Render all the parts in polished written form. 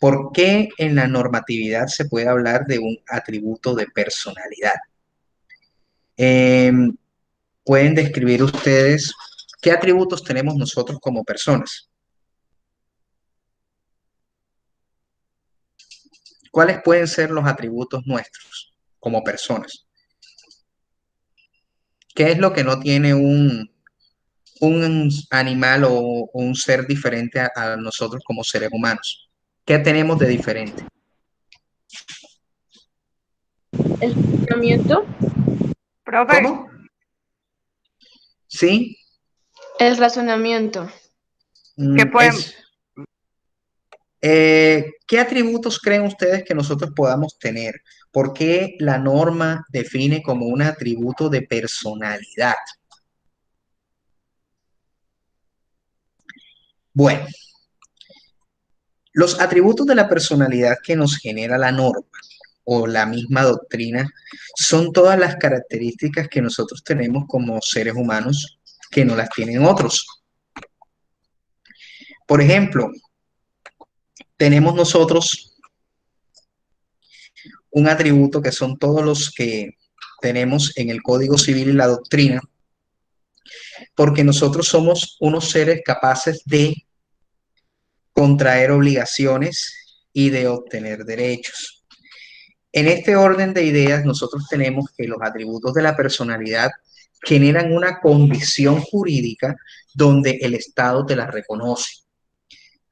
¿Por qué en la normatividad se puede hablar de un atributo de personalidad? Em, ¿Pueden describir ustedes qué atributos tenemos nosotros como personas? ¿Cuáles pueden ser los atributos nuestros como personas? ¿Qué es lo que no tiene un animal o un ser diferente a nosotros como seres humanos? ¿Qué tenemos de diferente? El razonamiento. Profe, ¿Cómo? ¿Sí? El razonamiento. ¿qué Mm, podemos? ¿Qué atributos creen ustedes que nosotros podamos tener? ¿Por qué la norma define como un atributo de personalidad? Bueno, los atributos de la personalidad que nos genera la norma o la misma doctrina son todas las características que nosotros tenemos como seres humanos que no las tienen otros. Por ejemplo, tenemos nosotros un atributo que son todos los que tenemos en el Código Civil y la doctrina, porque nosotros somos unos seres capaces de contraer obligaciones y de obtener derechos. En este orden de ideas, nosotros tenemos que los atributos de la personalidad generan una condición jurídica donde el Estado te la reconoce,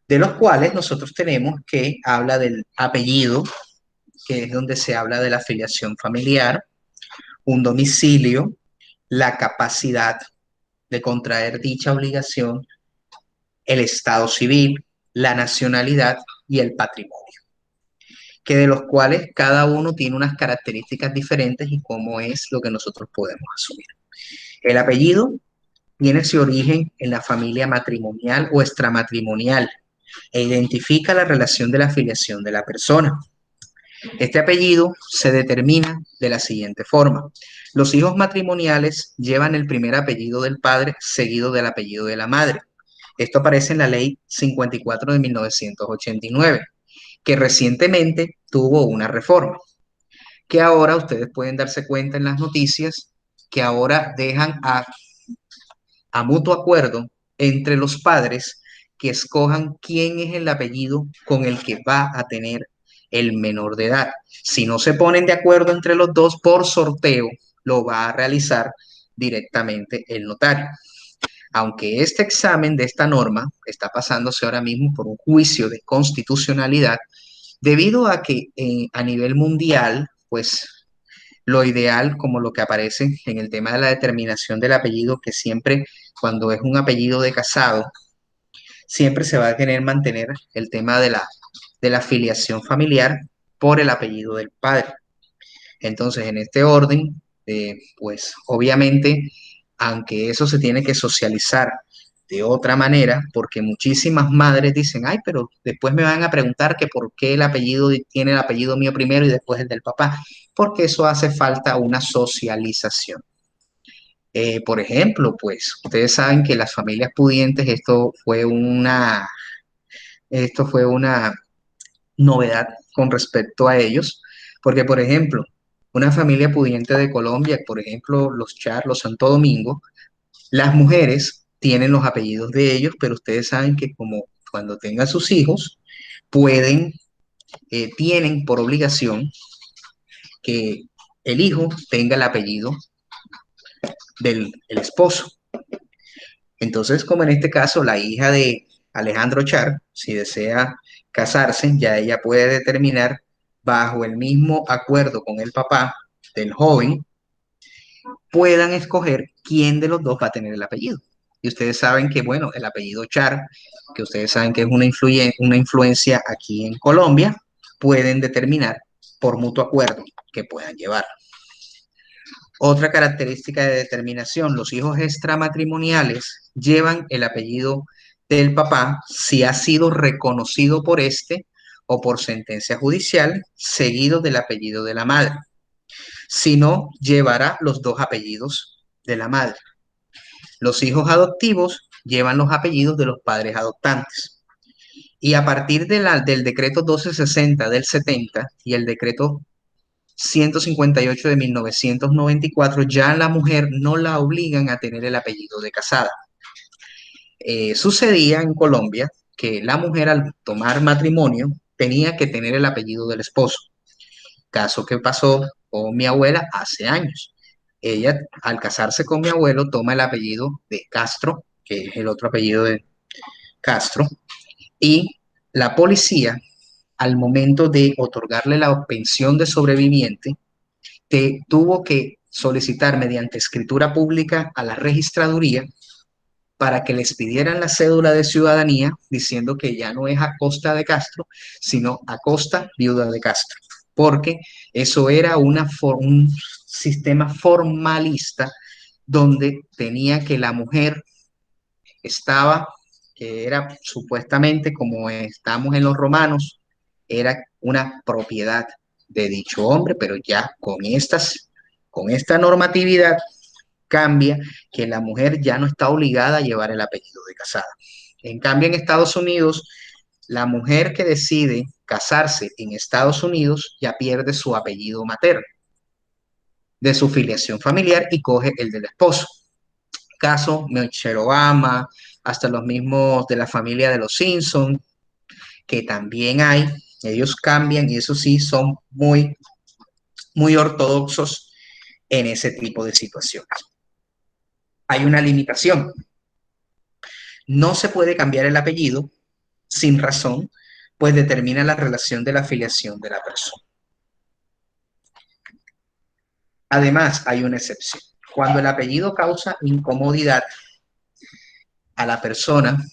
de los cuales nosotros tenemos que habla del apellido, que es donde se habla de la afiliación familiar, un domicilio, la capacidad de contraer dicha obligación, el estado civil, la nacionalidad y el patrimonio, que de los cuales cada uno tiene unas características diferentes y cómo es lo que nosotros podemos asumir. El apellido tiene su origen en la familia matrimonial o extramatrimonial e identifica la relación de la afiliación de la persona. Este apellido se determina de la siguiente forma. Los hijos matrimoniales llevan el primer apellido del padre seguido del apellido de la madre. Esto aparece en la Ley 54 de 1989, que recientemente tuvo una reforma, que ahora ustedes pueden darse cuenta en las noticias, que ahora dejan a mutuo acuerdo entre los padres que escojan quién es el apellido con el que va a tener el menor de edad. Si no se ponen de acuerdo entre los dos por sorteo, lo va a realizar directamente el notario. Aunque este examen de esta norma está pasándose ahora mismo por un juicio de constitucionalidad, debido a que a nivel mundial, pues lo ideal, como lo que aparece en el tema de la determinación del apellido, que siempre cuando es un apellido de casado, siempre se va a querer mantener el tema de la filiación familiar por el apellido del padre. Entonces, en este orden, pues obviamente, aunque eso se tiene que socializar de otra manera, porque muchísimas madres dicen, ay, pero después me van a preguntar que por qué el apellido tiene el apellido mío primero y después el del papá, porque eso hace falta una socialización. Por ejemplo, pues ustedes saben que las familias pudientes, esto fue una novedad con respecto a ellos, porque por ejemplo, una familia pudiente de Colombia, por ejemplo, los Char, los Santo Domingo, las mujeres tienen los apellidos de ellos, pero ustedes saben que como cuando tengan sus hijos, pueden, tienen por obligación que el hijo tenga el apellido del el esposo. Entonces, como en este caso, la hija de Alejandro Char, si desea casarse, ya ella puede determinar bajo el mismo acuerdo con el papá del joven, puedan escoger quién de los dos va a tener el apellido. Y ustedes saben que, bueno, el apellido Char, que ustedes saben que es una influencia aquí en Colombia, pueden determinar por mutuo acuerdo que puedan llevar. Otra característica de determinación, los hijos extramatrimoniales llevan el apellido del papá si ha sido reconocido por este o por sentencia judicial, seguido del apellido de la madre. Si no, llevará los dos apellidos de la madre. Los hijos adoptivos llevan los apellidos de los padres adoptantes. Y a partir del decreto 1260 del 70 y el decreto 158 de 1994, ya la mujer no la obligan a tener el apellido de casada. Sucedía en Colombia que la mujer al tomar matrimonio tenía que tener el apellido del esposo, caso que pasó con mi abuela hace años. Ella, al casarse con mi abuelo, toma el apellido de Castro, que es el otro apellido de Castro, y la policía, al momento de otorgarle la pensión de sobreviviente, tuvo que solicitar mediante escritura pública a la registraduría para que les pidieran la cédula de ciudadanía diciendo que ya no es Acosta de Castro, sino Acosta Viuda de Castro, porque eso era un sistema formalista donde tenía que la mujer estaba, que era supuestamente como estamos en los romanos, era una propiedad de dicho hombre, pero ya con esta normatividad cambia que la mujer ya no está obligada a llevar el apellido de casada. En cambio, en Estados Unidos, la mujer que decide casarse en Estados Unidos ya pierde su apellido materno de su filiación familiar y coge el del esposo. Caso Michelle Obama, hasta los mismos de la familia de los Simpson, que también hay, ellos cambian y eso sí son muy, muy ortodoxos en ese tipo de situaciones. Hay una limitación. No se puede cambiar el apellido sin razón, pues determina la relación de la afiliación de la persona. Además, hay una excepción. Cuando el apellido causa incomodidad a la persona,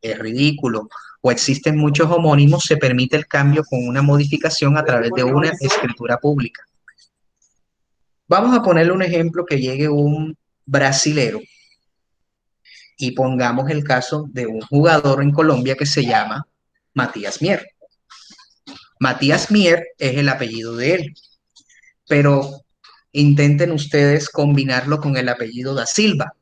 es ridículo, o existen muchos homónimos, se permite el cambio con una modificación a través de una escritura pública. Vamos a ponerle un ejemplo que llegue un brasilero y pongamos el caso de un jugador en Colombia que se llama Matías Mier. Matías Mier es el apellido de él, pero intenten ustedes combinarlo con el apellido da Silva.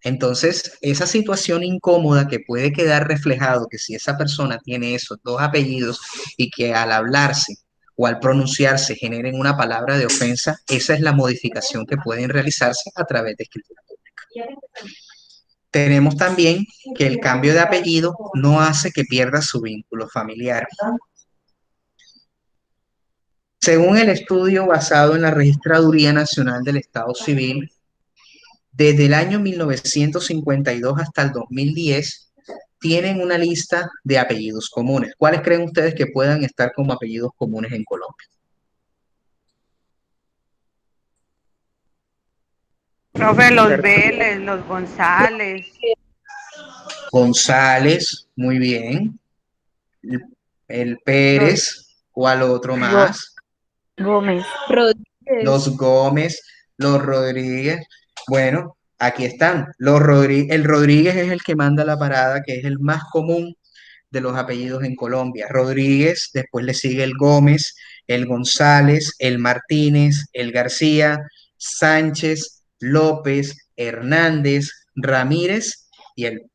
Entonces, esa situación incómoda que puede quedar reflejado que si esa persona tiene esos dos apellidos y que al hablarse o al pronunciarse generen una palabra de ofensa, esa es la modificación que pueden realizarse a través de escritura pública. Tenemos también que el cambio de apellido no hace que pierda su vínculo familiar. Según el estudio basado en la Registraduría Nacional del Estado Civil, desde el año 1952 hasta el 2010, tienen una lista de apellidos comunes. ¿Cuáles creen ustedes que puedan estar como apellidos comunes en Colombia? Profe, los Vélez, los González, González, muy bien. El los Pérez, ¿cuál otro Go- más? Gómez. Rodríguez. Los Gómez, los Rodríguez. Bueno, aquí están. El Rodríguez es el que manda la parada, que es el más común de los apellidos en Colombia. Rodríguez, después le sigue el Gómez, el González, el Martínez, el García, Sánchez, López, Hernández, Ramírez y el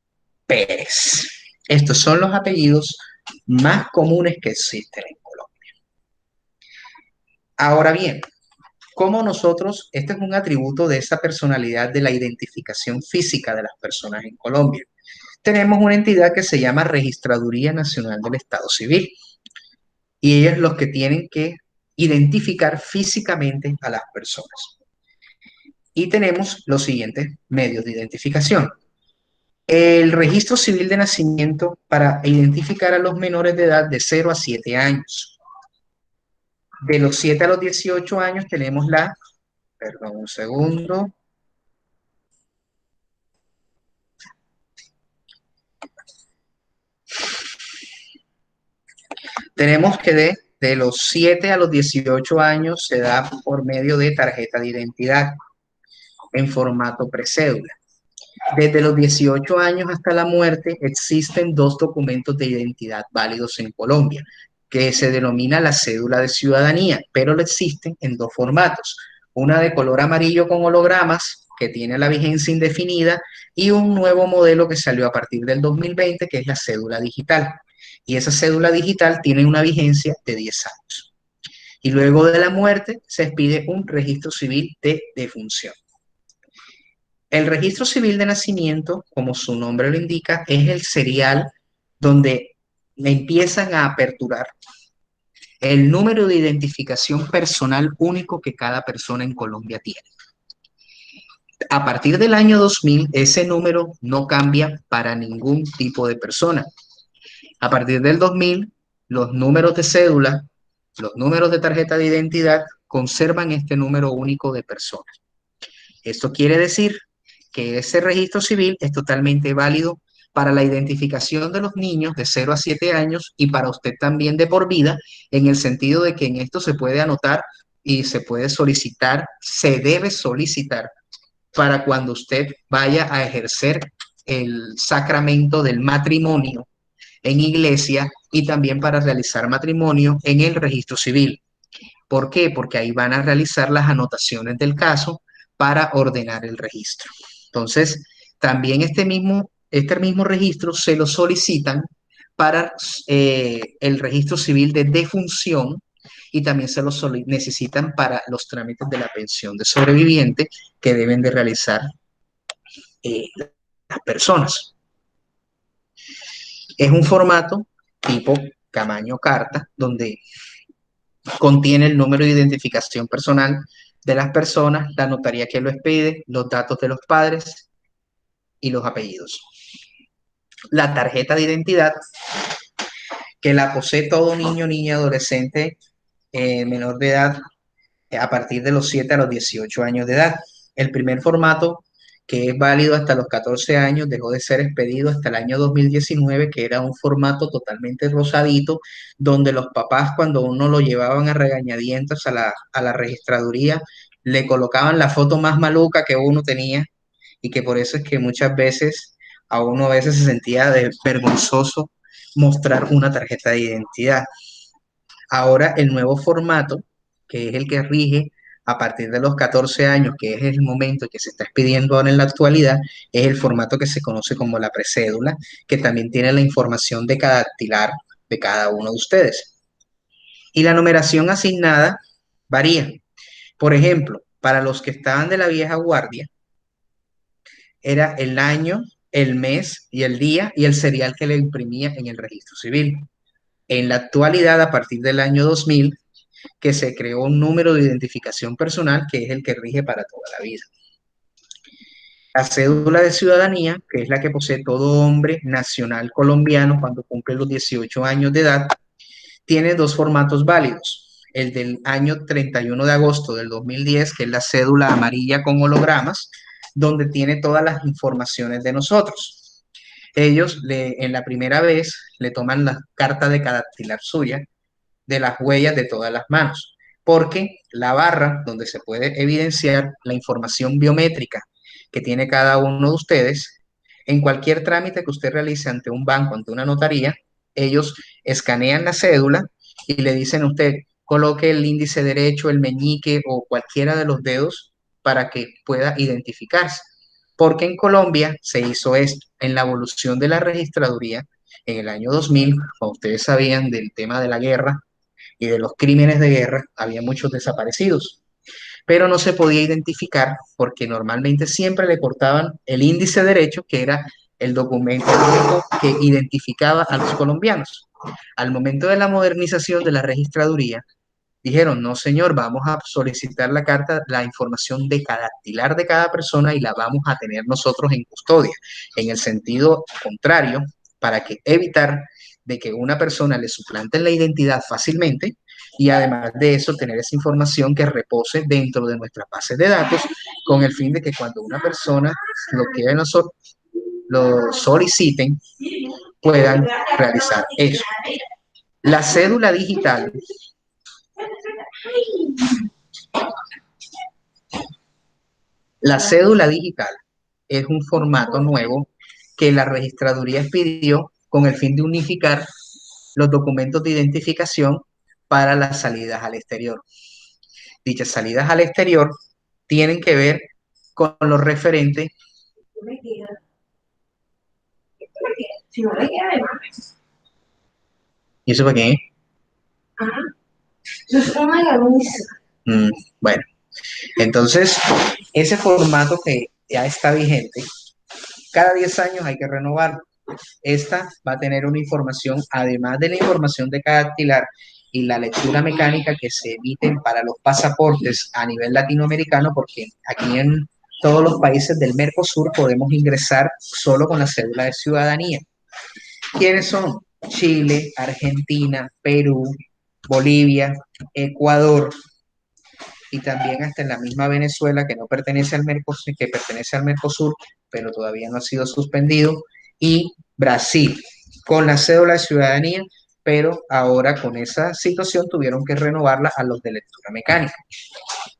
Pérez. Estos son los apellidos más comunes que existen en Colombia. Ahora bien, ¿cómo nosotros, este es un atributo de esa personalidad de la identificación física de las personas en Colombia? Tenemos una entidad que se llama Registraduría Nacional del Estado Civil y ellos los que tienen que identificar físicamente a las personas. Y tenemos los siguientes medios de identificación. El registro civil de nacimiento para identificar a los menores de edad de 0 a 7 años. De los 7 a los 18 años tenemos perdón, un segundo. Tenemos que de los 7 a los 18 años se da por medio de tarjeta de identidad en formato precédula. Desde los 18 años hasta la muerte existen dos documentos de identidad válidos en Colombia, que se denomina la cédula de ciudadanía, pero lo existen en dos formatos. Una de color amarillo con hologramas que tiene la vigencia indefinida, y un nuevo modelo que salió a partir del 2020, que es la cédula digital. Y esa cédula digital tiene una vigencia de 10 años. Y luego de la muerte se expide un registro civil de defunción. El registro civil de nacimiento, como su nombre lo indica, es el serial donde empiezan a aperturar el número de identificación personal único que cada persona en Colombia tiene. A partir del año 2000, ese número no cambia para ningún tipo de persona. A partir del 2000, los números de cédula, los números de tarjeta de identidad conservan este número único de persona. Esto quiere decir que ese registro civil es totalmente válido para la identificación de los niños de 0 a 7 años y para usted también de por vida, en el sentido de que en esto se puede anotar y se puede solicitar, se debe solicitar para cuando usted vaya a ejercer el sacramento del matrimonio en iglesia y también para realizar matrimonio en el registro civil. ¿Por qué? Porque ahí van a realizar las anotaciones del caso para ordenar el registro. Entonces, también este mismo registro se lo solicitan para el registro civil de defunción y también se lo necesitan para los trámites de la pensión de sobreviviente que deben de realizar eh, las personas. Es un formato tipo tamaño carta, donde contiene el número de identificación personal de las personas, la notaría que lo expide, los datos de los padres y los apellidos. La tarjeta de identidad, que la posee todo niño, niña, adolescente menor de edad a partir de los 7 a los 18 años de edad. El primer formato, que es válido hasta los 14 años, dejó de ser expedido hasta el año 2019, que era un formato totalmente rosadito, donde los papás, cuando uno lo llevaban a regañadientos a la registraduría, le colocaban la foto más maluca que uno tenía, y que por eso es que muchas veces a uno a veces se sentía vergonzoso mostrar una tarjeta de identidad. Ahora el nuevo formato, que es el que rige a partir de los 14 años, que es el momento que se está expidiendo ahora en la actualidad, es el formato que se conoce como la precédula, que también tiene la información de cada dactilar de cada uno de ustedes. Y la numeración asignada varía. Por ejemplo, para los que estaban de la vieja guardia, era el año, el mes y el día y el serial que le imprimía en el registro civil. En la actualidad, a partir del año 2000, que se creó un número de identificación personal que es el que rige para toda la vida. La cédula de ciudadanía, que es la que posee todo hombre nacional colombiano cuando cumple los 18 años de edad, tiene dos formatos válidos. El del año 31 de agosto del 2010, que es la cédula amarilla con hologramas, donde tiene todas las informaciones de nosotros. Ellos en la primera vez le toman la carta de cadastrar suya, de las huellas de todas las manos, porque la barra donde se puede evidenciar la información biométrica que tiene cada uno de ustedes, en cualquier trámite que usted realice ante un banco, ante una notaría, ellos escanean la cédula y le dicen a usted, coloque el índice derecho, el meñique o cualquiera de los dedos para que pueda identificarse. Porque en Colombia se hizo esto, en la evolución de la registraduría, en el año 2000, como ustedes sabían del tema de la guerra y de los crímenes de guerra, había muchos desaparecidos, pero no se podía identificar porque normalmente siempre le cortaban el índice derecho, que era el documento único que identificaba a los colombianos. Al momento de la modernización de la registraduría, dijeron, no señor, vamos a solicitar la carta, la información de cada dactilar de cada persona y la vamos a tener nosotros en custodia. En el sentido contrario, para que evitar de que una persona le suplanten la identidad fácilmente y además de eso tener esa información que repose dentro de nuestras bases de datos con el fin de que cuando una persona lo quiera nosotros lo soliciten puedan realizar eso. La cédula digital La cédula digital es un formato nuevo que la registraduría pidió con el fin de unificar los documentos de identificación para las salidas al exterior. Dichas salidas al exterior tienen que ver con lo referente. ¿Y eso para qué es? Bueno, entonces ese formato que ya está vigente, cada 10 años hay que renovarlo. Esta va a tener una información, además de la información de cada dactilar y la lectura mecánica que se emiten para los pasaportes a nivel latinoamericano, porque aquí en todos los países del Mercosur podemos ingresar solo con la cédula de ciudadanía. ¿Quiénes son? Chile, Argentina, Perú, Bolivia, Ecuador y también hasta en la misma Venezuela que no pertenece al Mercosur, que pertenece al Mercosur, pero todavía no ha sido suspendido, y Brasil, con la cédula de ciudadanía, pero ahora con esa situación tuvieron que renovarla a los de lectura mecánica.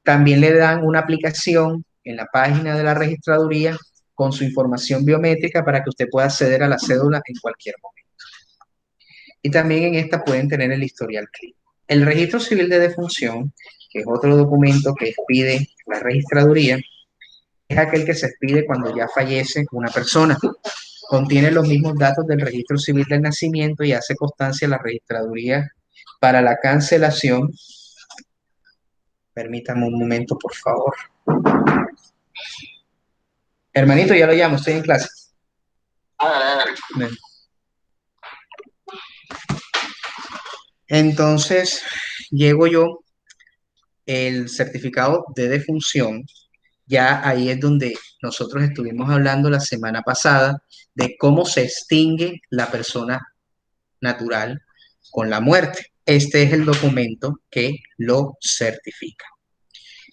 También le dan una aplicación en la página de la registraduría con su información biométrica para que usted pueda acceder a la cédula en cualquier momento. Y también en esta pueden tener el historial clínico. El registro civil de defunción, que es otro documento que expide la registraduría, es aquel que se expide cuando ya fallece una persona. Contiene los mismos datos del registro civil del nacimiento y hace constancia la registraduría para la cancelación. Permítame un momento, por favor. Hermanito, ya lo llamo, estoy en clase. Bien. Entonces, llego yo, el certificado de defunción, ya ahí es donde nosotros estuvimos hablando la semana pasada de cómo se extingue la persona natural con la muerte. Este es el documento que lo certifica.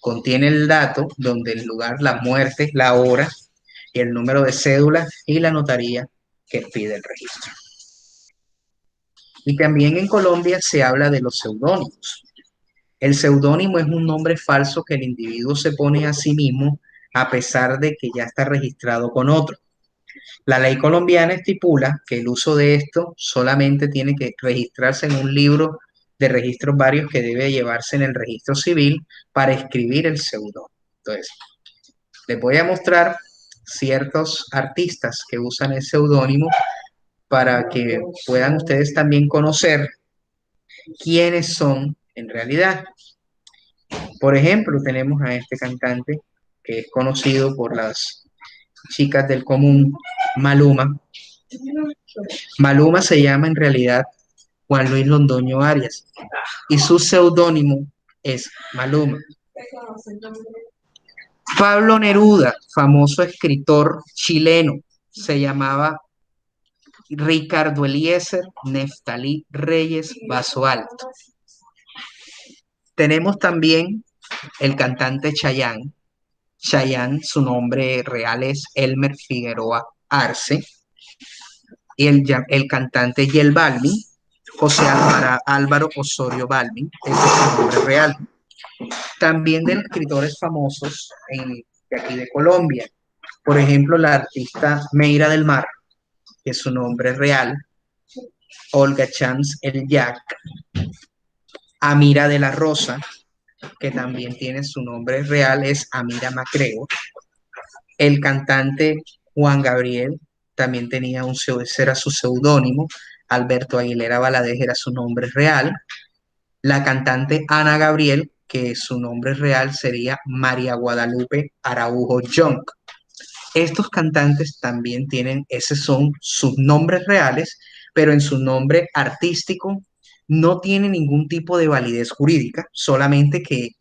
Contiene el dato donde el lugar, la muerte, la hora, y el número de cédula y la notaría que pide el registro. Y también en Colombia se habla de los seudónimos. El seudónimo es un nombre falso que el individuo se pone a sí mismo a pesar de que ya está registrado con otro. La ley colombiana estipula que el uso de esto solamente tiene que registrarse en un libro de registros varios que debe llevarse en el registro civil para escribir el seudónimo. Entonces, les voy a mostrar ciertos artistas que usan el seudónimo para que puedan ustedes también conocer quiénes son en realidad. Por ejemplo, tenemos a este cantante que es conocido por las chicas del común, Maluma. Maluma se llama en realidad Juan Luis Londoño Arias y su seudónimo es Maluma. Pablo Neruda, famoso escritor chileno, se llamaba Ricardo Eliezer Neftalí Reyes Vaso Alto. Tenemos también el cantante Chayanne. Chayanne, su nombre real es Elmer Figueroa Arce. Y el cantante Yel Balvin, José Álvaro Osorio Balvin, ese es su nombre real. También de escritores famosos de aquí de Colombia. Por ejemplo, la artista Meira del Mar, que es su nombre real, Olga Chance El Jack, Amira de la Rosa, que también tiene su nombre real, es Amira Macreo. El cantante Juan Gabriel también tenía ese era su seudónimo. Alberto Aguilera Valadez era su nombre real. La cantante Ana Gabriel, que su nombre real sería María Guadalupe Araujo Young. Estos cantantes también tienen, esos son sus nombres reales, pero en su nombre artístico no tiene ningún tipo de validez jurídica, solamente que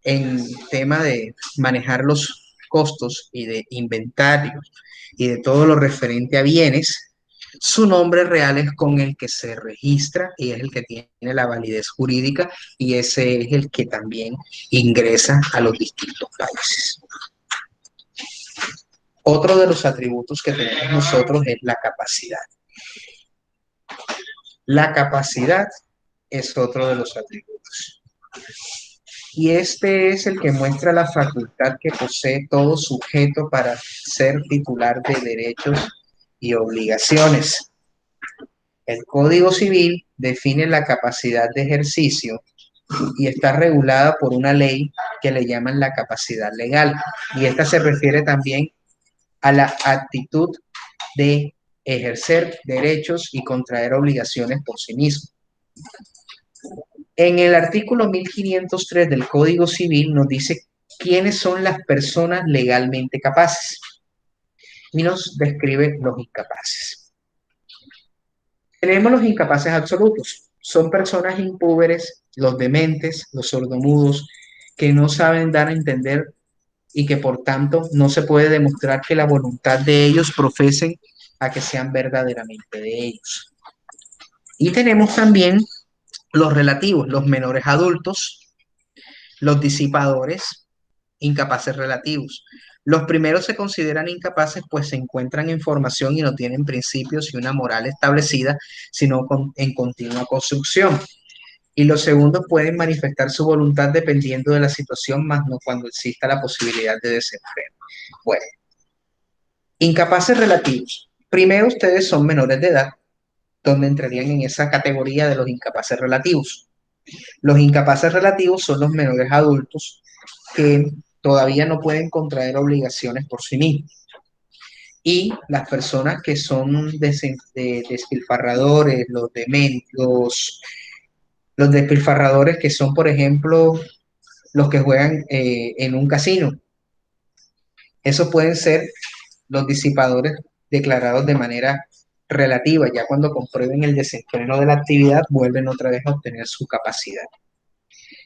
en tema de manejar los costos y de inventarios y de todo lo referente a bienes, su nombre real es con el que se registra y es el que tiene la validez jurídica y ese es el que también ingresa a los distintos países. Otro de los atributos que tenemos nosotros es la capacidad. La capacidad es otro de los atributos. Y este es el que muestra la facultad que posee todo sujeto para ser titular de derechos y obligaciones. El Código Civil define la capacidad de ejercicio y está regulada por una ley que le llaman la capacidad legal. Y esta se refiere también a la actitud de ejercer derechos y contraer obligaciones por sí mismo. En el artículo 1503 del Código Civil nos dice quiénes son las personas legalmente capaces y nos describe los incapaces. Tenemos los incapaces absolutos. Son personas impúberes, los dementes, los sordomudos, que no saben dar a entender y que por tanto no se puede demostrar que la voluntad de ellos profesen a que sean verdaderamente de ellos. Y tenemos también los relativos, los menores adultos, los disipadores, incapaces relativos. Los primeros se consideran incapaces pues se encuentran en formación y no tienen principios y una moral establecida, sino en continua construcción. Y los segundos pueden manifestar su voluntad dependiendo de la situación, más no cuando exista la posibilidad de desenfreno. Bueno, incapaces relativos. Primero, ustedes son menores de edad, donde entrarían en esa categoría de los incapaces relativos. Los incapaces relativos son los menores adultos que todavía no pueden contraer obligaciones por sí mismos. Y las personas que son despilfarradores, los despilfarradores que son, por ejemplo, los que juegan en un casino. Esos pueden ser los disipadores declarados de manera relativa. Ya cuando comprueben el desenfreno de la actividad, vuelven otra vez a obtener su capacidad.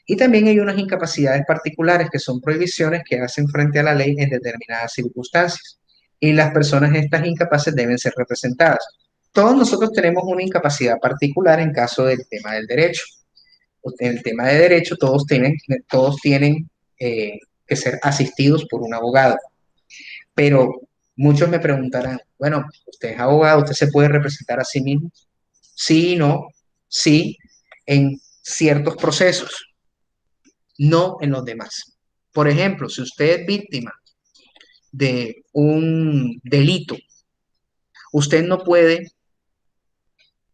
Y también hay unas incapacidades particulares que son prohibiciones que hacen frente a la ley en determinadas circunstancias. Y las personas estas incapaces deben ser representadas. Todos nosotros tenemos una incapacidad particular en caso del tema del derecho. En el tema de derecho todos tienen que ser asistidos por un abogado. Pero muchos me preguntarán, bueno, usted es abogado, ¿usted se puede representar a sí mismo? Sí, no, sí, en ciertos procesos, no en los demás. Por ejemplo, si usted es víctima de un delito, usted no puede,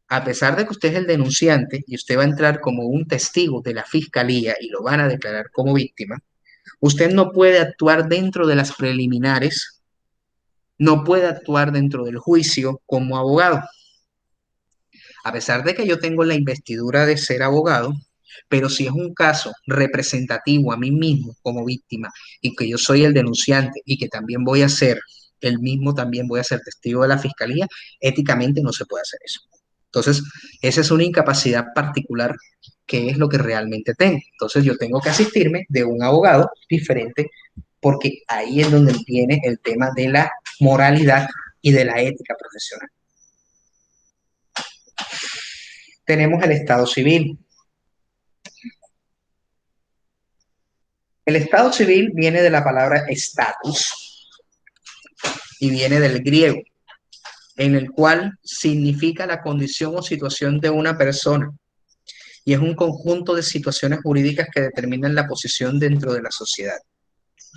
a pesar de que usted es el denunciante y usted va a entrar como un testigo de la fiscalía y lo van a declarar como víctima, usted no puede actuar dentro de las preliminares, no puede actuar dentro del juicio como abogado. A pesar de que yo tengo la investidura de ser abogado, pero si es un caso representativo a mí mismo como víctima y que yo soy el denunciante y que también voy a ser el mismo, también voy a ser testigo de la fiscalía, éticamente no se puede hacer eso. Entonces, esa es una incapacidad particular que es lo que realmente tengo. Entonces, yo tengo que asistirme de un abogado diferente porque ahí es donde viene el tema de la moralidad y de la ética profesional. Tenemos el estado civil. El estado civil viene de la palabra status y viene del griego, en el cual significa la condición o situación de una persona y es un conjunto de situaciones jurídicas que determinan la posición dentro de la sociedad.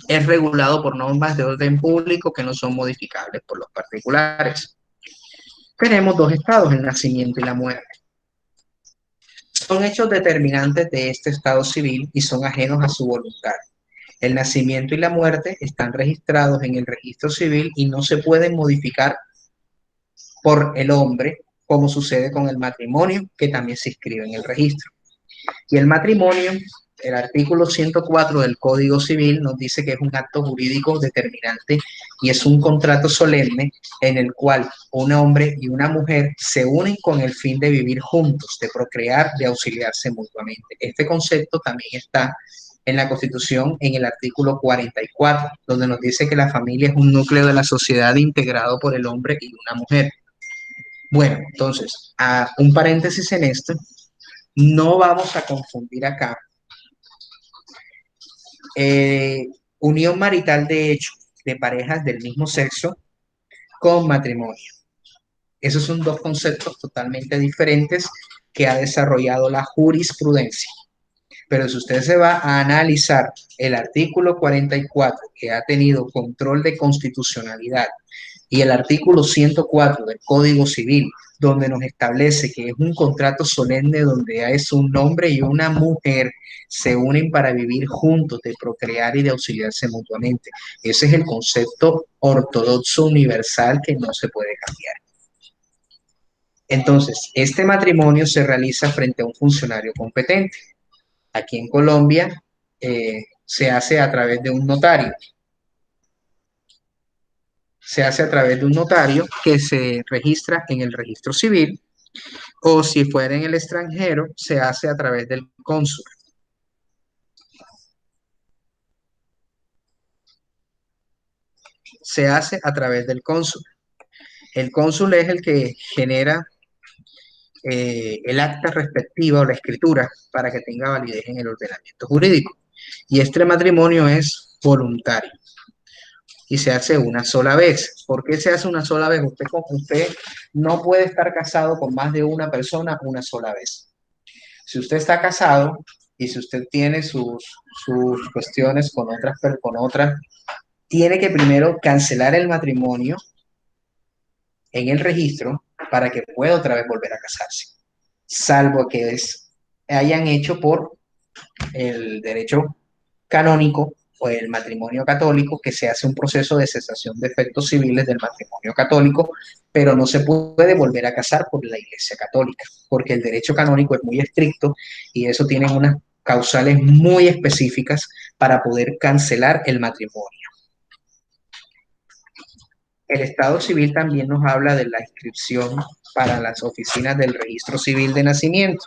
Es regulado por normas de orden público que no son modificables por los particulares. Tenemos dos estados, el nacimiento y la muerte. Son hechos determinantes de este estado civil y son ajenos a su voluntad. El nacimiento y la muerte están registrados en el registro civil y no se pueden modificar por el hombre, como sucede con el matrimonio, que también se inscribe en el registro. Y el matrimonio, el artículo 104 del Código Civil nos dice que es un acto jurídico determinante y es un contrato solemne en el cual un hombre y una mujer se unen con el fin de vivir juntos, de procrear, de auxiliarse mutuamente. Este concepto también está en la Constitución en el artículo 44, donde nos dice que la familia es un núcleo de la sociedad integrado por el hombre y una mujer. Bueno, entonces, un paréntesis en esto, no vamos a confundir acá unión marital de hecho de parejas del mismo sexo con matrimonio. Esos son dos conceptos totalmente diferentes que ha desarrollado la jurisprudencia. Pero si usted se va a analizar el artículo 44, que ha tenido control de constitucionalidad y el artículo 104 del Código Civil, donde nos establece que es un contrato solemne donde es un hombre y una mujer se unen para vivir juntos, de procrear y de auxiliarse mutuamente. Ese es el concepto ortodoxo universal que no se puede cambiar. Entonces, este matrimonio se realiza frente a un funcionario competente. Aquí en Colombia se hace a través de un notario. Se hace a través de un notario que se registra en el registro civil, o si fuera en el extranjero, se hace a través del cónsul. Se hace a través del cónsul. El cónsul es el que genera el acta respectiva o la escritura para que tenga validez en el ordenamiento jurídico. Y este matrimonio es voluntario y se hace una sola vez. ¿Por qué se hace una sola vez? Usted no puede estar casado con más de una persona una sola vez. Si usted está casado y si usted tiene sus cuestiones con otras, tiene que primero cancelar el matrimonio en el registro para que pueda otra vez volver a casarse, salvo que hayan hecho por el derecho canónico o el matrimonio católico, que se hace un proceso de cesación de efectos civiles del matrimonio católico, pero no se puede volver a casar por la Iglesia Católica, porque el derecho canónico es muy estricto y eso tiene unas causales muy específicas para poder cancelar el matrimonio. El Estado Civil también nos habla de la inscripción para las oficinas del Registro Civil de Nacimiento.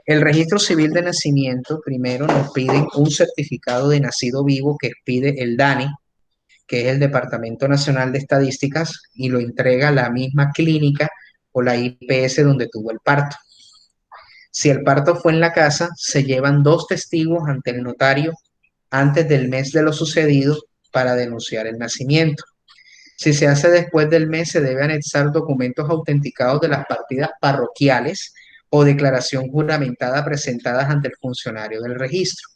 El Registro Civil de Nacimiento primero nos pide un certificado de nacido vivo que pide el DANE, que es el Departamento Nacional de Estadísticas, y lo entrega la misma clínica o la IPS donde tuvo el parto. Si el parto fue en la casa, se llevan 2 testigos ante el notario antes del mes de lo sucedido para denunciar el nacimiento. Si se hace después del mes, se debe anexar documentos autenticados de las partidas parroquiales o declaración juramentada presentadas ante el funcionario del registro.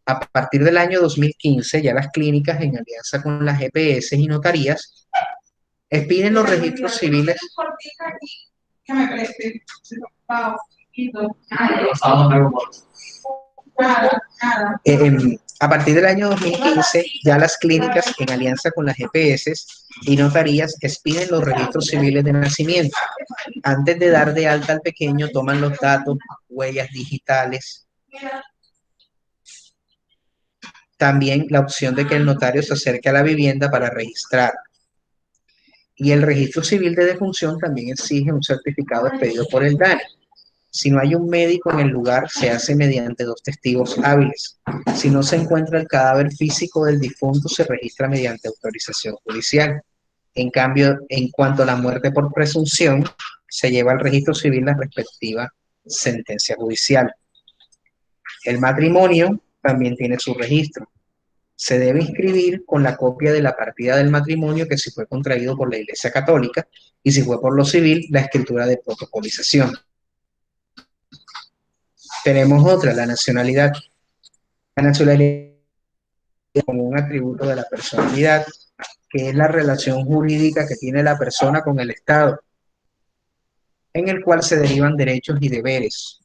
A partir del año 2015, ya las clínicas, en alianza con las EPS y notarías, expiden los registros civiles. A partir del año 2015, ya las clínicas, en alianza con las EPS y notarías, expiden los registros civiles de nacimiento. Antes de dar de alta al pequeño, toman los datos, huellas digitales. También la opción de que el notario se acerque a la vivienda para registrar. Y el registro civil de defunción también exige un certificado expedido por el DANE. Si no hay un médico en el lugar, se hace mediante 2 testigos hábiles. Si no se encuentra el cadáver físico del difunto, se registra mediante autorización judicial. En cambio, en cuanto a la muerte por presunción, se lleva al registro civil la respectiva sentencia judicial. El matrimonio también tiene su registro. Se debe inscribir con la copia de la partida del matrimonio, que si fue contraído por la Iglesia Católica, y si fue por lo civil, la escritura de protocolización. Tenemos otra, la nacionalidad. La nacionalidad es como un atributo de la personalidad, que es la relación jurídica que tiene la persona con el Estado, en el cual se derivan derechos y deberes.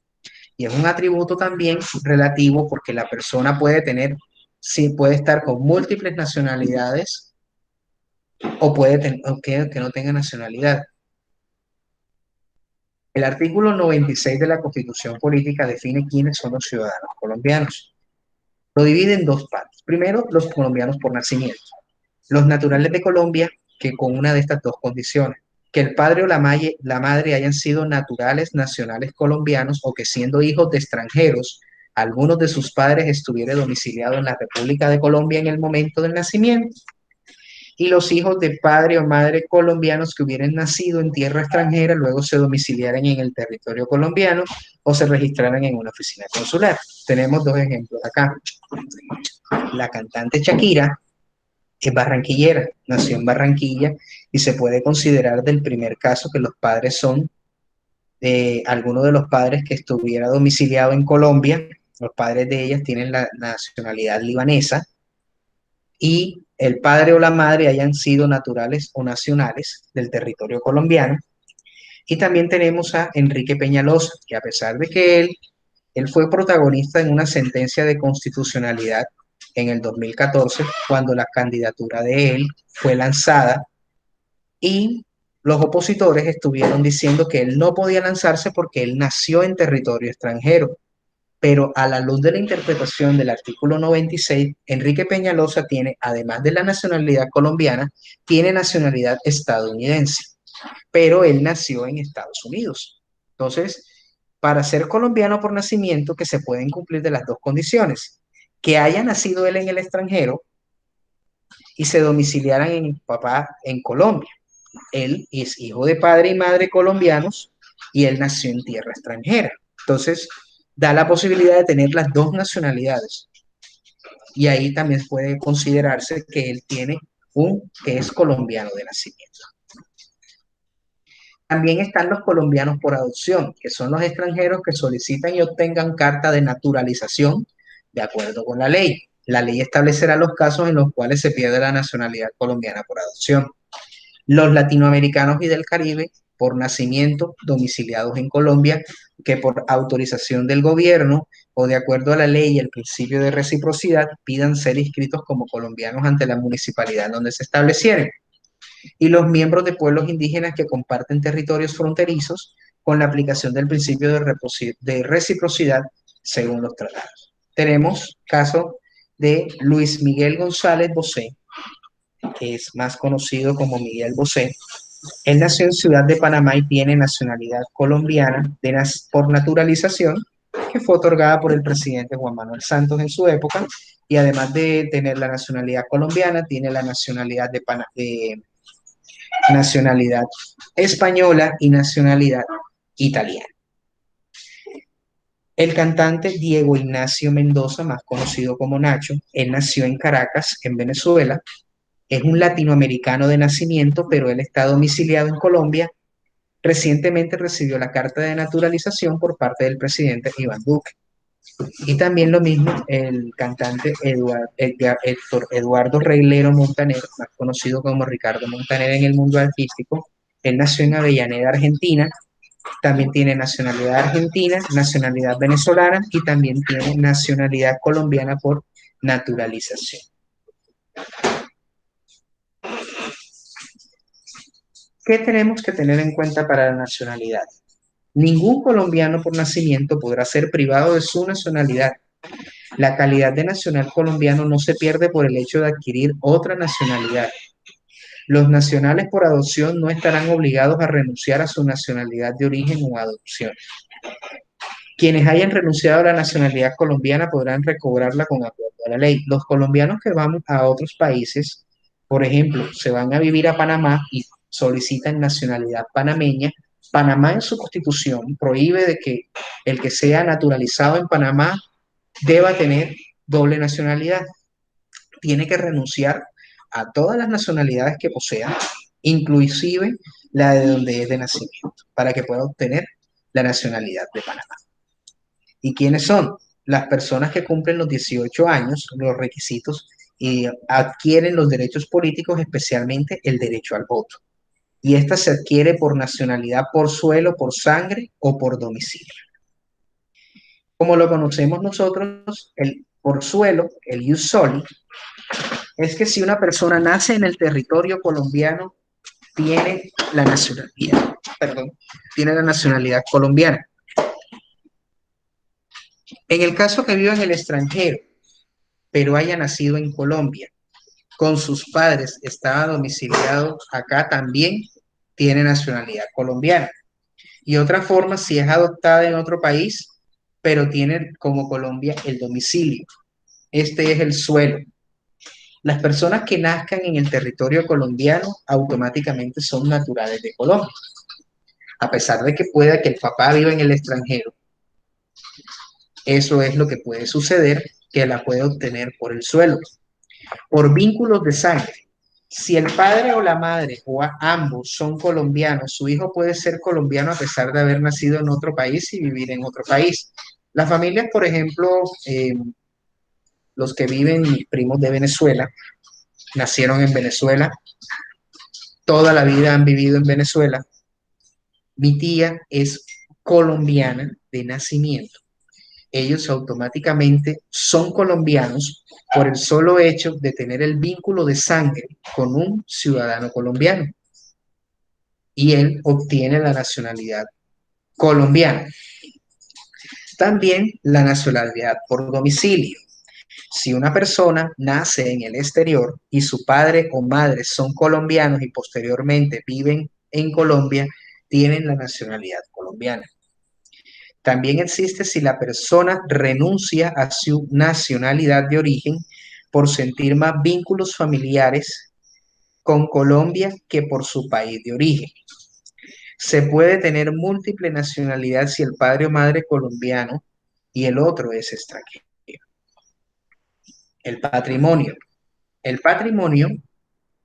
Y es un atributo también relativo porque la persona puede tener, sí, puede estar con múltiples nacionalidades o puede tener que no tenga nacionalidad. El artículo 96 de la Constitución Política define quiénes son los ciudadanos colombianos. Lo divide en 2 partes. Primero, los colombianos por nacimiento. Los naturales de Colombia, que con una de estas 2 condiciones: que el padre o la madre hayan sido naturales nacionales colombianos, o que siendo hijos de extranjeros, algunos de sus padres estuviera domiciliado en la República de Colombia en el momento del nacimiento. Y los hijos de padre o madre colombianos que hubieran nacido en tierra extranjera, luego se domiciliaran en el territorio colombiano o se registraran en una oficina consular. Tenemos 2 ejemplos acá. La cantante Shakira es barranquillera, nació en Barranquilla y se puede considerar del primer caso que los padres son algunos de los padres que estuviera domiciliado en Colombia. Los padres de ellas tienen la nacionalidad libanesa y el padre o la madre hayan sido naturales o nacionales del territorio colombiano. Y también tenemos a Enrique Peñalosa, que a pesar de que él fue protagonista en una sentencia de constitucionalidad en el 2014, cuando la candidatura de él fue lanzada y los opositores estuvieron diciendo que él no podía lanzarse porque él nació en territorio extranjero. Pero a la luz de la interpretación del artículo 96, Enrique Peñalosa tiene, además de la nacionalidad colombiana, tiene nacionalidad estadounidense, pero él nació en Estados Unidos. Entonces, para ser colombiano por nacimiento, que se pueden cumplir de las dos condiciones, que haya nacido él en el extranjero y se domiciliaran en papá en Colombia. Él es hijo de padre y madre colombianos y él nació en tierra extranjera. Entonces, da la posibilidad de tener las dos nacionalidades. Y ahí también puede considerarse que él tiene que es colombiano de nacimiento. También están los colombianos por adopción, que son los extranjeros que solicitan y obtengan carta de naturalización de acuerdo con la ley. La ley establecerá los casos en los cuales se pierde la nacionalidad colombiana por adopción. Los latinoamericanos y del Caribe por nacimiento domiciliados en Colombia, que por autorización del gobierno o de acuerdo a la ley y el principio de reciprocidad pidan ser inscritos como colombianos ante la municipalidad donde se establecieron. Y los miembros de pueblos indígenas que comparten territorios fronterizos con la aplicación del principio de reciprocidad según los tratados. Tenemos caso de Luis Miguel González Bosé, que es más conocido como Miguel Bosé. Él nació en Ciudad de Panamá y tiene nacionalidad colombiana por naturalización, que fue otorgada por el presidente Juan Manuel Santos en su época, y además de tener la nacionalidad colombiana, tiene la nacionalidad nacionalidad española y nacionalidad italiana. El cantante Diego Ignacio Mendoza, más conocido como Nacho, él nació en Caracas, en Venezuela. Es un latinoamericano de nacimiento, pero él está domiciliado en Colombia. Recientemente recibió la carta de naturalización por parte del presidente Iván Duque. Y también lo mismo el cantante Héctor Eduardo Reglero Montaner, más conocido como Ricardo Montaner en el mundo artístico. Él nació en Avellaneda, Argentina. También tiene nacionalidad argentina, nacionalidad venezolana y también tiene nacionalidad colombiana por naturalización. ¿Qué tenemos que tener en cuenta para la nacionalidad? Ningún colombiano por nacimiento podrá ser privado de su nacionalidad. La calidad de nacional colombiano no se pierde por el hecho de adquirir otra nacionalidad. Los nacionales por adopción no estarán obligados a renunciar a su nacionalidad de origen o adopción. Quienes hayan renunciado a la nacionalidad colombiana podrán recobrarla con acuerdo a la ley. Los colombianos que van a otros países, por ejemplo, se van a vivir a Panamá y solicitan nacionalidad panameña, Panamá en su constitución prohíbe de que el que sea naturalizado en Panamá deba tener doble nacionalidad. Tiene que renunciar a todas las nacionalidades que posea, inclusive la de donde es de nacimiento, para que pueda obtener la nacionalidad de Panamá. ¿Y quiénes son? Las personas que cumplen los 18 años, los requisitos, y adquieren los derechos políticos, especialmente el derecho al voto. Y esta se adquiere por nacionalidad, por suelo, por sangre o por domicilio. Como lo conocemos nosotros, el por suelo, el ius soli, es que si una persona nace en el territorio colombiano, tiene la nacionalidad, tiene la nacionalidad colombiana. En el caso que viva en el extranjero, pero haya nacido en Colombia, con sus padres estaba domiciliado acá, también tiene nacionalidad colombiana. Y otra forma, si es adoptada en otro país, pero tiene como Colombia el domicilio. Este es el suelo. Las personas que nazcan en el territorio colombiano automáticamente son naturales de Colombia. A pesar de que pueda que el papá viva en el extranjero, eso es lo que puede suceder, que la puede obtener por el suelo. Por vínculos de sangre. Si el padre o la madre o ambos son colombianos, su hijo puede ser colombiano a pesar de haber nacido en otro país y vivir en otro país. Las familias, por ejemplo, los que viven, mis primos de Venezuela, nacieron en Venezuela, toda la vida han vivido en Venezuela. Mi tía es colombiana de nacimiento. Ellos automáticamente son colombianos por el solo hecho de tener el vínculo de sangre con un ciudadano colombiano. Y él obtiene la nacionalidad colombiana. También la nacionalidad por domicilio. Si una persona nace en el exterior y su padre o madre son colombianos y posteriormente viven en Colombia, tienen la nacionalidad colombiana. También existe si la persona renuncia a su nacionalidad de origen por sentir más vínculos familiares con Colombia que por su país de origen. Se puede tener múltiple nacionalidad si el padre o madre colombiano y el otro es extranjero. El patrimonio. El patrimonio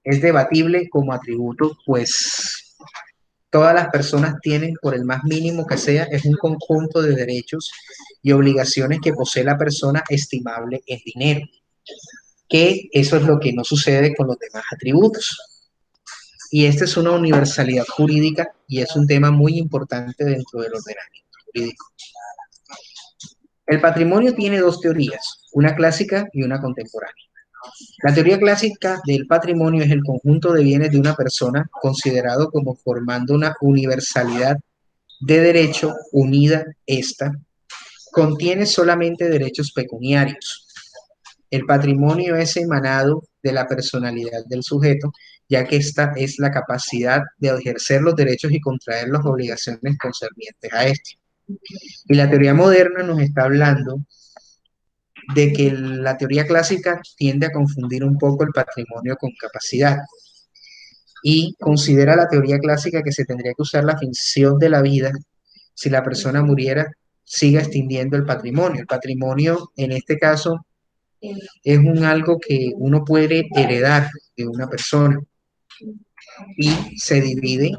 es debatible como atributo, pues todas las personas tienen, por el más mínimo que sea, es un conjunto de derechos y obligaciones que posee la persona estimable en dinero, que eso es lo que no sucede con los demás atributos. Y esta es una universalidad jurídica y es un tema muy importante dentro del ordenamiento jurídico. El patrimonio tiene dos teorías, una clásica y una contemporánea. La teoría clásica del patrimonio es el conjunto de bienes de una persona considerado como formando una universalidad de derecho unida. Esta contiene solamente derechos pecuniarios. El patrimonio es emanado de la personalidad del sujeto, ya que esta es la capacidad de ejercer los derechos y contraer las obligaciones concernientes a este. Y la teoría moderna nos está hablando de que la teoría clásica tiende a confundir un poco el patrimonio con capacidad y considera la teoría clásica que se tendría que usar la finción de la vida si la persona muriera, siga extinguiendo el patrimonio. El patrimonio, en este caso, es un algo que uno puede heredar de una persona y se divide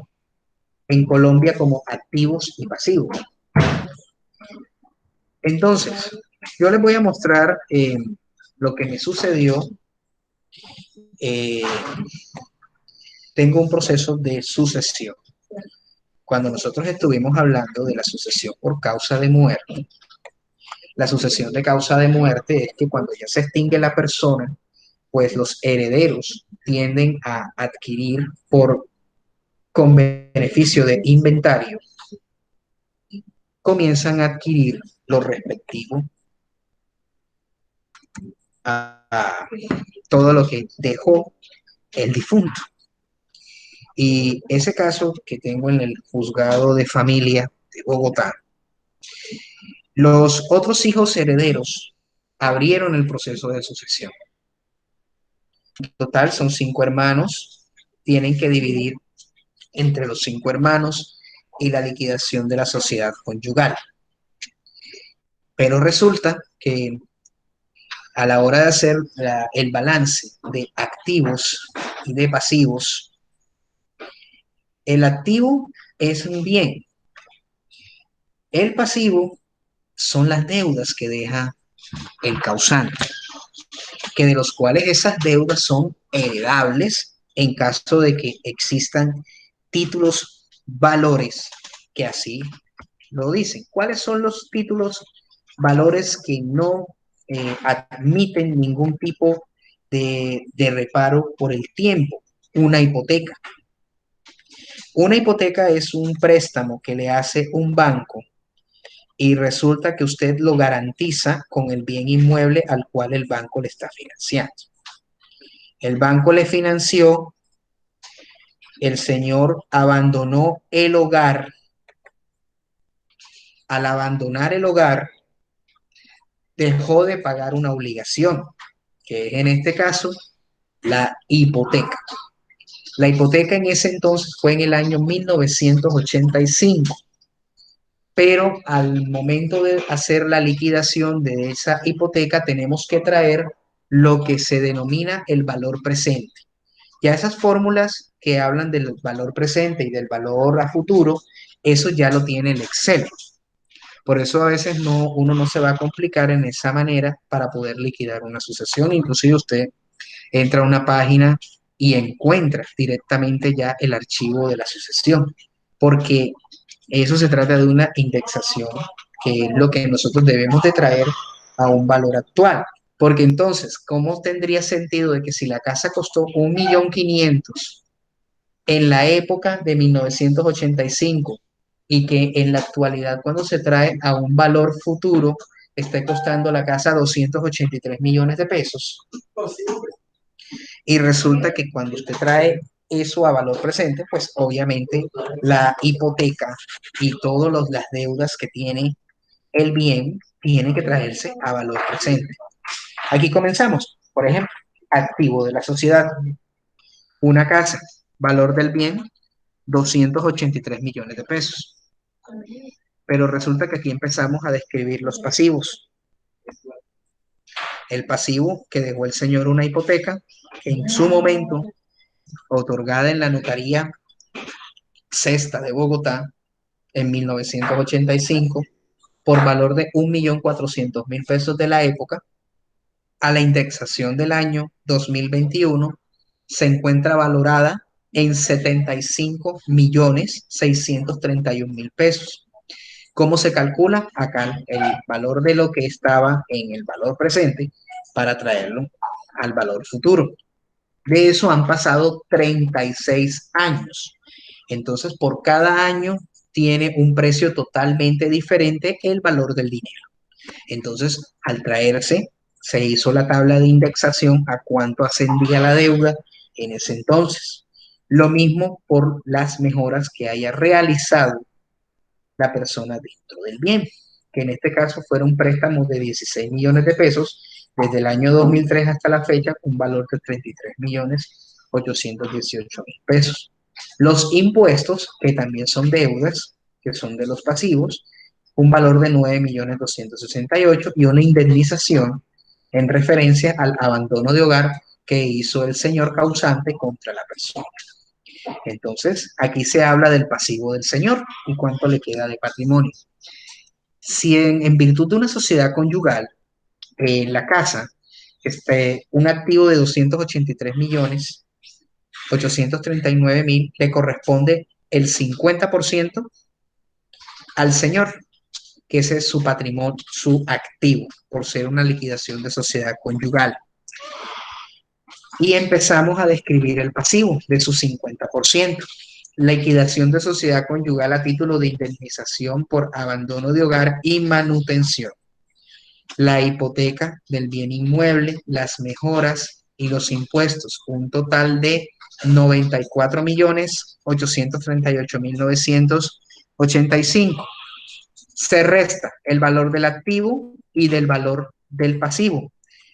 en Colombia como activos y pasivos. Entonces, yo les voy a mostrar lo que me sucedió. Tengo un proceso de sucesión. Cuando nosotros estuvimos hablando de la sucesión por causa de muerte, la sucesión de causa de muerte es que cuando ya se extingue la persona, pues los herederos tienden a adquirir con beneficio de inventario, comienzan a adquirir lo respectivo a todo lo que dejó el difunto. Y ese caso que tengo en el juzgado de familia de Bogotá, los otros hijos herederos abrieron el proceso de sucesión. En total son 5 hermanos, tienen que dividir entre los 5 hermanos y la liquidación de la sociedad conyugal. Pero resulta que a la hora de hacer el balance de activos y de pasivos, el activo es un bien. El pasivo son las deudas que deja el causante, que de los cuales esas deudas son heredables en caso de que existan títulos valores que así lo dicen. ¿Cuáles son los títulos valores que no admiten ningún tipo de reparo por el tiempo? Una hipoteca. Una hipoteca es un préstamo que le hace un banco y resulta que usted lo garantiza con el bien inmueble al cual el banco le está financiando. El banco le financió, el señor abandonó el hogar. Al abandonar el hogar, dejó de pagar una obligación, que es en este caso la hipoteca. La hipoteca en ese entonces fue en el año 1985, pero al momento de hacer la liquidación de esa hipoteca tenemos que traer lo que se denomina el valor presente. Ya esas fórmulas que hablan del valor presente y del valor a futuro, eso ya lo tiene el Excel. Por eso a veces uno no se va a complicar en esa manera para poder liquidar una sucesión. Inclusive usted entra a una página y encuentra directamente ya el archivo de la sucesión, porque eso se trata de una indexación, que es lo que nosotros debemos de traer a un valor actual. Porque entonces, ¿cómo tendría sentido de que si la casa costó 1.500.000 en la época de 1985 y que en la actualidad cuando se trae a un valor futuro esté costando la casa 283 millones de pesos? Y resulta que cuando usted trae eso a valor presente, pues obviamente la hipoteca y todas las deudas que tiene el bien tienen que traerse a valor presente. Aquí comenzamos. Por ejemplo, activo de la sociedad, una casa, valor del bien, 283 millones de pesos. Pero resulta que aquí empezamos a describir los pasivos. El pasivo que dejó el señor una hipoteca que en su momento, otorgada en la notaría sexta de Bogotá en 1985, por valor de 1.400.000 pesos de la época, a la indexación del año 2021, se encuentra valorada en 75.631.000 pesos. ¿Cómo se calcula? Acá el valor de lo que estaba en el valor presente para traerlo al valor futuro. De eso han pasado 36 años. Entonces, por cada año tiene un precio totalmente diferente el valor del dinero. Entonces, al traerse, se hizo la tabla de indexación a cuánto ascendía la deuda en ese entonces. Lo mismo por las mejoras que haya realizado la persona dentro del bien, que en este caso fueron préstamos de 16 millones de pesos desde el año 2003 hasta la fecha, un valor de 33.818.000 pesos. Los impuestos, que también son deudas, que son de los pasivos, un valor de 9.268.000 y una indemnización en referencia al abandono de hogar que hizo el señor causante contra la persona. Entonces, aquí se habla del pasivo del señor y cuánto le queda de patrimonio. Si en virtud de una sociedad conyugal, en la casa, un activo de 283.839.000, le corresponde el 50% al señor, que ese es su patrimonio, su activo, por ser una liquidación de sociedad conyugal. Y empezamos a describir el pasivo de su 50%. Liquidación de sociedad conyugal a título de indemnización por abandono de hogar y manutención. La hipoteca del bien inmueble, las mejoras y los impuestos, un total de 94.838.985. Se resta el valor del activo y del valor del pasivo.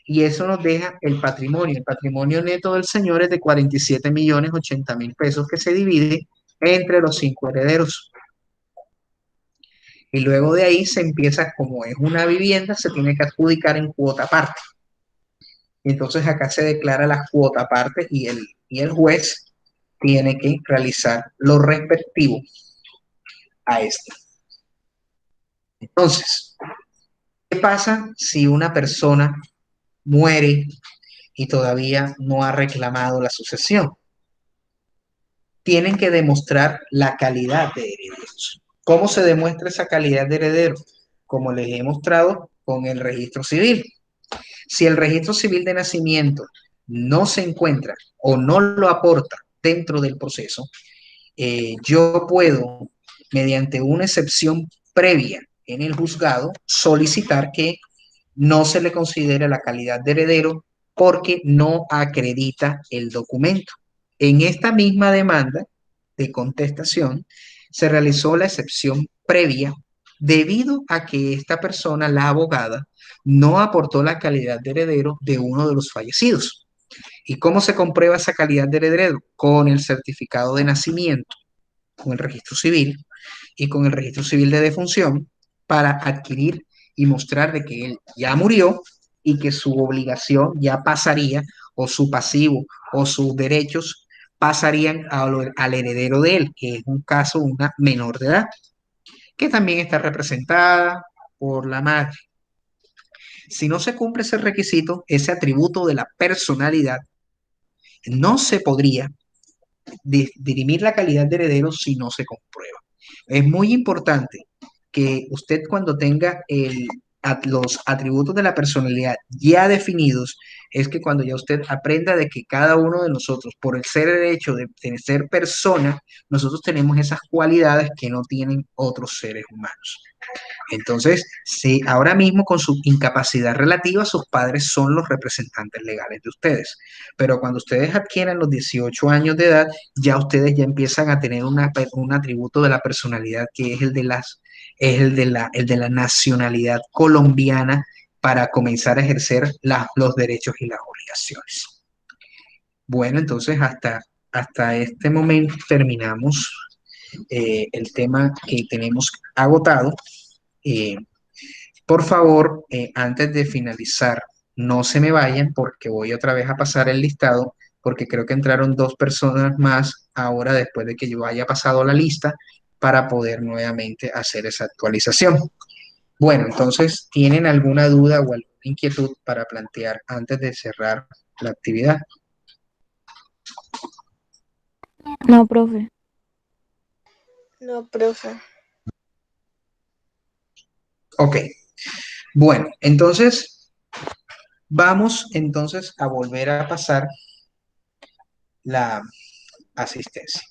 Y eso nos deja el patrimonio. El patrimonio neto del señor es de 47.080.000 pesos que se divide entre los 5 herederos. Y luego de ahí se empieza, como es una vivienda, se tiene que adjudicar en cuota aparte. Y entonces acá se declara la cuota aparte y el juez tiene que realizar lo respectivo a esto. Entonces, ¿qué pasa si una persona muere y todavía no ha reclamado la sucesión? Tienen que demostrar la calidad de herederos. ¿Cómo se demuestra esa calidad de heredero? Como les he mostrado con el registro civil. Si el registro civil de nacimiento no se encuentra o no lo aporta dentro del proceso, yo puedo, mediante una excepción previa en el juzgado, solicitar que no se le considere la calidad de heredero porque no acredita el documento. En esta misma demanda de contestación se realizó la excepción previa debido a que esta persona, la abogada, no aportó la calidad de heredero de uno de los fallecidos. ¿Y cómo se comprueba esa calidad de heredero? Con el certificado de nacimiento, con el registro civil y con el registro civil de defunción para adquirir y mostrar de que él ya murió y que su obligación ya pasaría, o su pasivo o sus derechos pasarían al heredero de él, que es un caso, una menor de edad, que también está representada por la madre. Si no se cumple ese requisito, ese atributo de la personalidad, no se podría dirimir la calidad de heredero si no se comprueba. Es muy importante que usted cuando tenga los atributos de la personalidad ya definidos, es que cuando ya usted aprenda de que cada uno de nosotros, por el ser el hecho de ser persona, nosotros tenemos esas cualidades que no tienen otros seres humanos. Entonces, si ahora mismo con su incapacidad relativa, sus padres son los representantes legales de ustedes. Pero cuando ustedes adquieran los 18 años de edad, ya ustedes ya empiezan a tener un atributo de la personalidad que es el de la nacionalidad colombiana para comenzar a ejercer los derechos y las obligaciones. Bueno, entonces hasta este momento terminamos el tema que tenemos agotado. Eh, por favor, antes de finalizar, no se me vayan porque voy otra vez a pasar el listado, porque creo que entraron dos personas más ahora después de que yo haya pasado la lista para poder nuevamente hacer esa actualización. Bueno, entonces, ¿tienen alguna duda o alguna inquietud para plantear antes de cerrar la actividad? No, profe. No, profe. Ok, bueno, entonces vamos entonces a volver a pasar la asistencia.